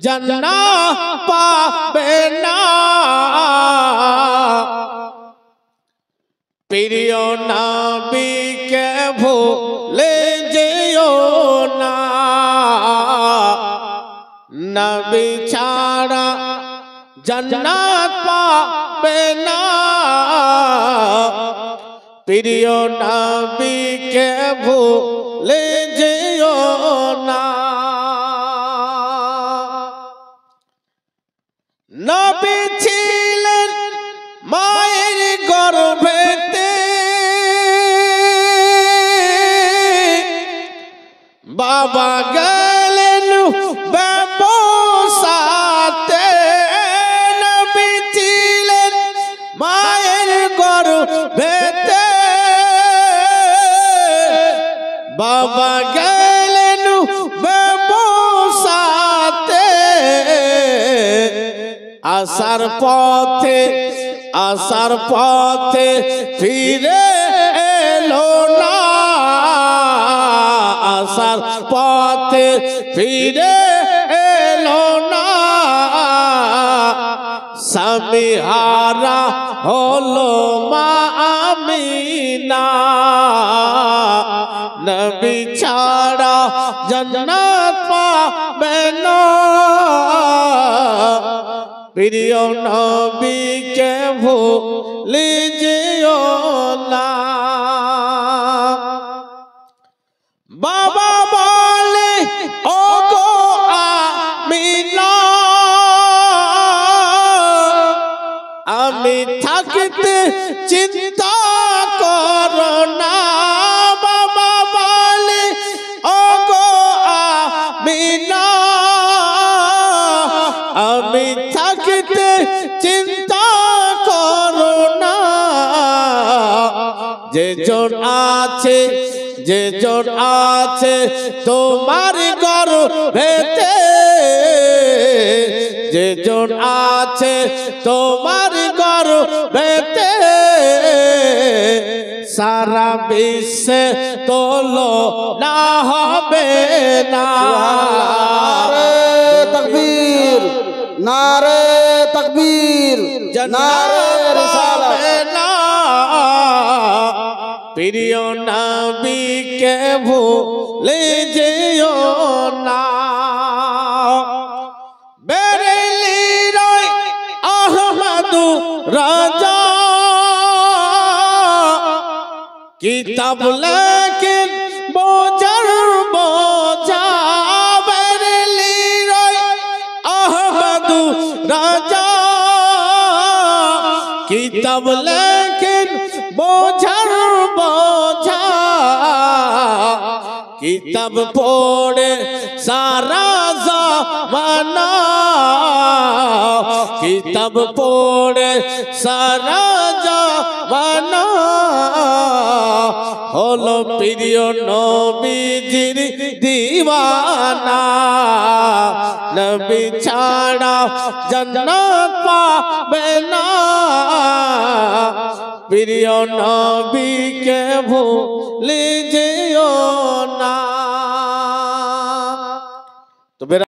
জান্নাত পাবে না প্রিয় নবীকে ভুলে যেও না নবী ছাড়া জান্নাত পাবে না প্রিয় নবীকে ভুলে যেও না নবী ছিলেন মায়ের গর্ভেতে বাবা গেলেন ব্যবসাতে নবী ছিলেন মায়ের গর্ভেতে বাবা গেলেন ব্যবসাতে আসার পথে ফিরে এলো না আসার পথে ফিরে এলো না স্বামী হারা হলো মা আমিনা নবী ছাড়া জান্নাত পাবে না প্রিয় নবীকে ভুলে যেও না বাবা বলে ওগো আমিনা আমি থাকতে চিন্তা করো না বাবা বলে ওগো আমিনা আমি থাকতে চিন্তা করো না যে জন আছে তোমার গর্ভেতে যে জন আছে তোমার গর্ভেতে সারা বিশ্বে তোলো না হবে না তকবীর নারে তকবীর নারে রিসালাত প্রিয় নবীকে ভুলে যেও না বেরেলির আহমদু রাজা কিতাব লেখেন বোঝার বোঝা বেরেলির আহমদু রাজা কিতাব লেখেন বোঝার বোঝা কিতাব পড়ে সারা জামানা কিতাব পড়ে সারা জামানা হলো প্রিয় নবীজির দিওয়ানা নবী ছাড়া জান্নাত পাবে না প্রিয় নবীকে ভুলে যেও না।